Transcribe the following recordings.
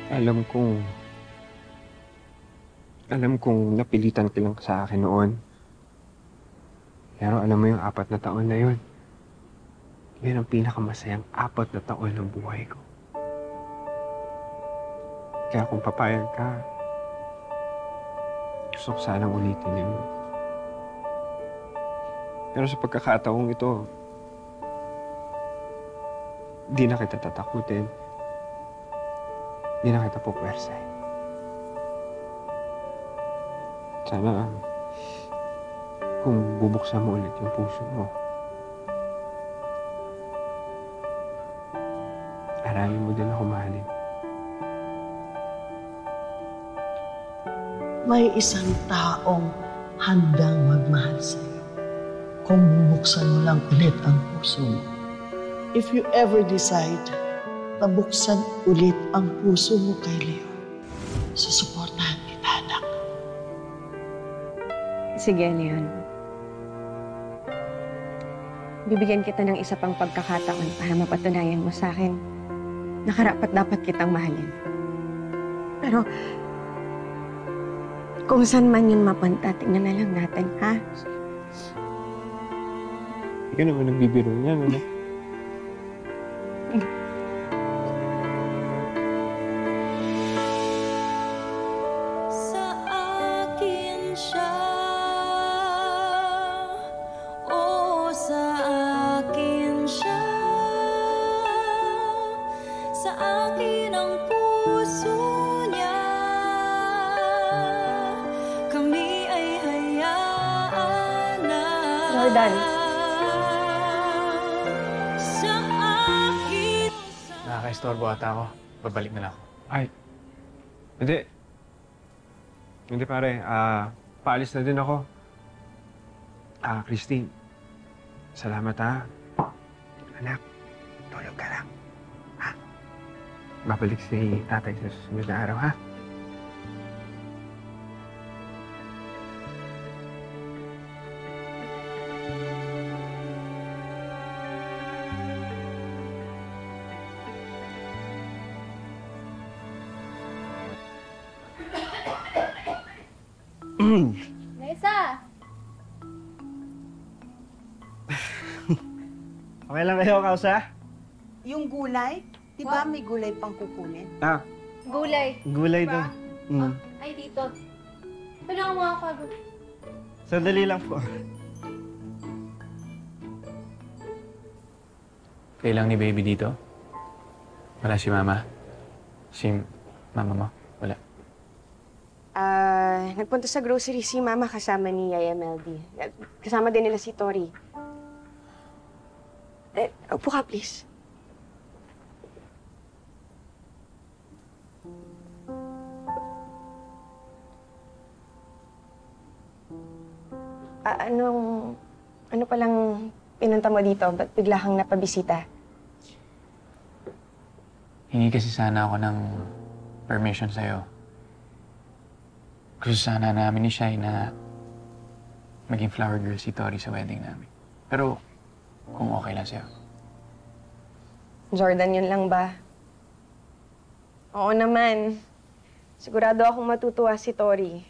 Alam kong, alam kong napilitan ka lang sa akin noon. Pero alam mo yung 4 na taon na yun. Yun ang pinakamasayang 4 na taon ng buhay ko. Kaya kung papayag ka, gusto ko sanang ulitin yun. Pero sa pagkakataong ito, di na kita tatakutin. Di na kita pupwersahin. Sana, kung bubuksan mo ulit yung puso mo, aralin mo din ako mahalin. May isang taong handang magmahal sa'yo kung bubuksan mo lang ulit ang puso mo. If you ever decide na buksan ulit ang puso mo kay Leo, susuportahan kita, anak. Sige, Leon. Bibigyan kita ng isa pang pagkakataon para mapatunayan mo sa akin na karapat-dapat kitang mahalin. Pero, kung saan man yun mapunta, tingnan na lang natin, ha? Hindi ka naman nagbibiro niyan, ano? Sa akin siya, oo, sa akin siya, sa akin ang puso niya, kami ay hayaan na. Jordan. Sa akin. Nakaka-istorbo ata ako. Babalik na lang ako. Ay, hindi. Hindi pare, paalis na din ako. Christine, salamat ha. Anak, tulog ka lang. Ha? Babalik si tatay sa susunod na araw, ha? Nessa! Okay lang kayo, Kausa? Yung gulay, di ba may gulay pang kukunin? Gulay. Gulay doon. Ay, dito. Tulungan mo ako. Sandali lang po. Kailang ni baby dito? Wala si mama? Si mama mo? Wala. Nagpunta sa grocery si Mama kasama ni Yaya Meldy. Kasama din nila si Tori. Upo ka, please. Ano palang pinunta mo dito? Ba't bigla kang napabisita? Hingi kasi sana ako ng permission sa'yo. Gusto sana namin ni Shai na maging flower girl si Tori sa wedding namin. Pero kung okay lang sa'yo. Jordan, yun lang ba? Oo naman. Sigurado akong matutuwa si Tori.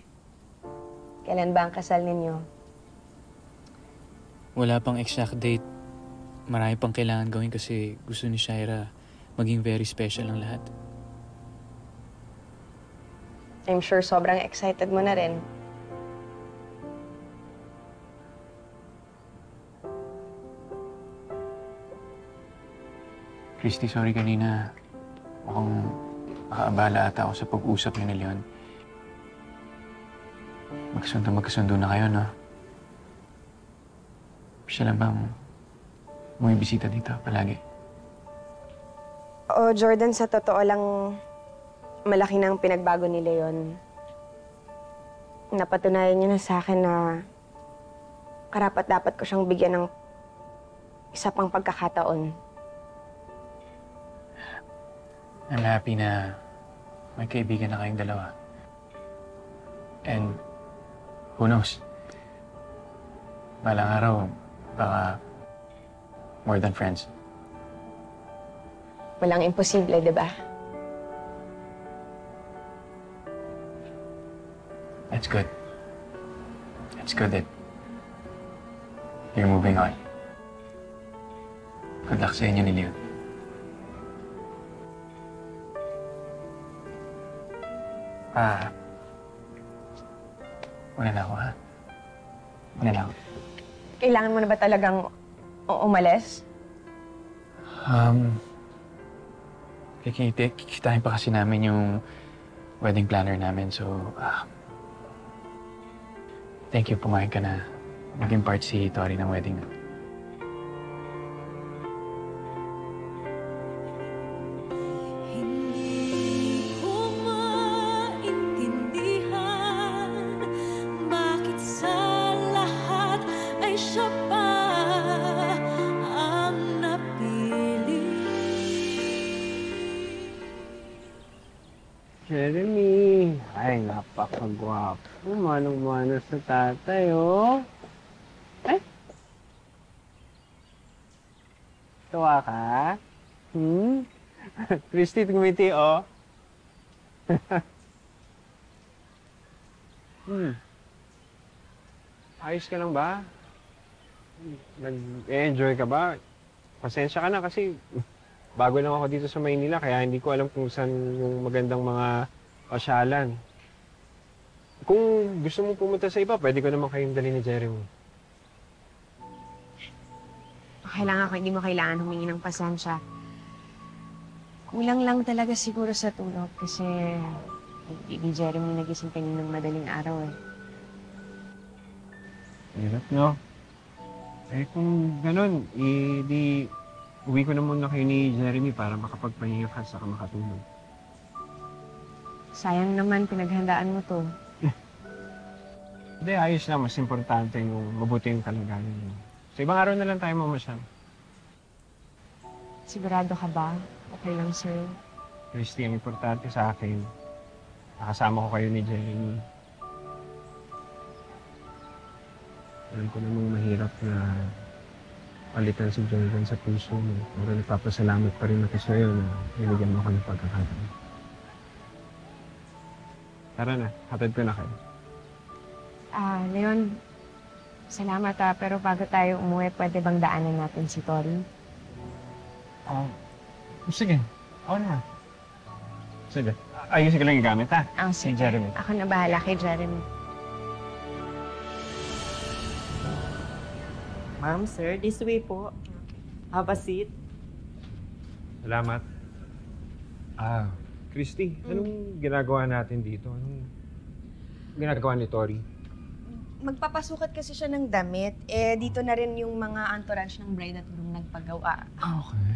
Kailan ba ang kasal ninyo? Wala pang exact date. Marami pang kailangan gawin kasi gusto ni Shaira maging very special ang lahat. I'm sure sobrang excited mo na rin. Christy, sorry kanina. Mukhang makaabala ata ako sa pag-usap ni Leon. Magkasundo na kayo, no? Siya lang bang bumibisita dito palagi? Oo, Jordan, sa totoo lang, malaki na ang pinagbago ni Leon. Napatunayan niya na sa akin na karapat-dapat ko siyang bigyan ng isa pang pagkakataon. I'm happy na may kaibigan na kayong dalawa. And who knows? Balang araw, baka more than friends. Walang imposible, di ba? It's good. It's good that you're moving on. Good luck sa inyo ni Leon. Una na ako, ha? Una na ako. Kailangan mo na ba talagang umalis? Kikitain pa kasi namin yung wedding planner namin, so, thank you, pumayag ka na maging part si Tori ng wedding namin. Hindi ko maintindihan bakit sa lahat ay siya pa ang napili. Jeremy! Ay, napakagwapo. Manong-mano sa tatay, oh. Eh? Tawa ka? Christy, tumiti, oh. Ayos ka lang ba? Nag-enjoy ka ba? Pasensya ka na kasi bago lang ako dito sa Maynila kaya hindi ko alam kung saan yung magandang mga pasyalan. Kung gusto mong pumunta sa iba, pwede ko naman kayong dali ni Jeremy. Okay lang ako, hindi mo kailangan humingi ng pasensya. Kulang lang talaga siguro sa tulog kasi Baby Jeremy nagising kaninang madaling araw eh. Hirap, no? Eh kung ganun, di uwi ko na muna kayo ni Jeremy para makapagpahinga ka saka makatulog. Sayang naman, pinaghandaan mo to. Hindi, ayos na. Mas importante yung mabuti yung kalagayan mo. Sa ibang araw na lang tayo mamasyal. Sigurado ka ba? Okay lang, sir. Christy, ang importante sa akin, nakasama ko kayo ni Jeremy. Alam ko namang mahirap na palitan si Jordan sa puso mo. Pero nagpapasalamat pa rin ako sa'yo na binigyan mo ako ng pagkakataon. Tara na, hatid ko na kayo. Leon, salamat pero bago tayo umuwi, pwede bang daanan natin si Tori? Sige. Oo na. Sige. Ayusin ko lang yung gamit, ha? Sige. Si Jeremy. Ako na bahala kay Jeremy. Ma'am, sir, this way po. Have a seat. Salamat. Christy, anong ginagawa natin dito? Anong ginagawa ni Tori? Magpapasukat kasi siya ng damit. Eh, dito na rin yung mga entourage ng bride at groom nagpagawa. Okay.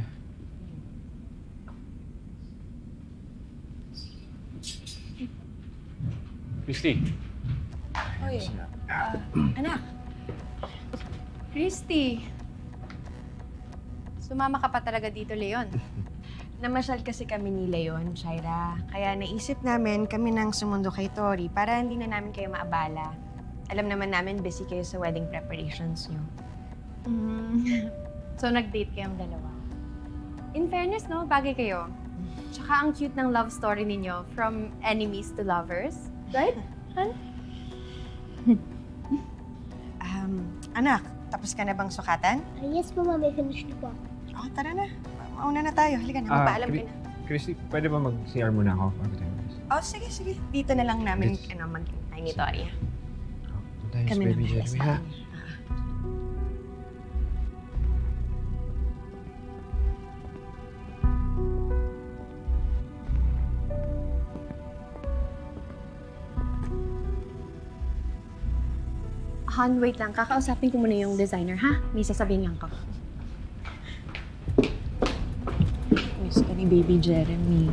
Christy. Hoy, anak. Christy. Sumama ka pa talaga dito, Leon. Namasyal kasi kami ni Leon, Shaira. Kaya naisip namin kami nang sumundo kay Tori para hindi na namin kayo maabala. Alam naman namin busy kayo sa wedding preparations niyo. So, nag-date kayong dalawa. In fairness, no? Bagay kayo. Tsaka ang cute ng love story ninyo from enemies to lovers. Right? Anak, tapos ka na bang sukatan? Yes po, mami. Finish na po ako. Oh, tara na. Mauna na tayo. Halika na, magpaalam ka na. Christy, pwede ba mag-CR muna ako bago tayo malis? Oh, sige, sige. Dito na lang namin mag-hintay ni Tori. Thanks, Kami baby na Jeremy, ha? Han, wait lang. Kakausapin ko muna yung designer, ha? May sasabihin lang ko. Miss ka ni Baby Jeremy.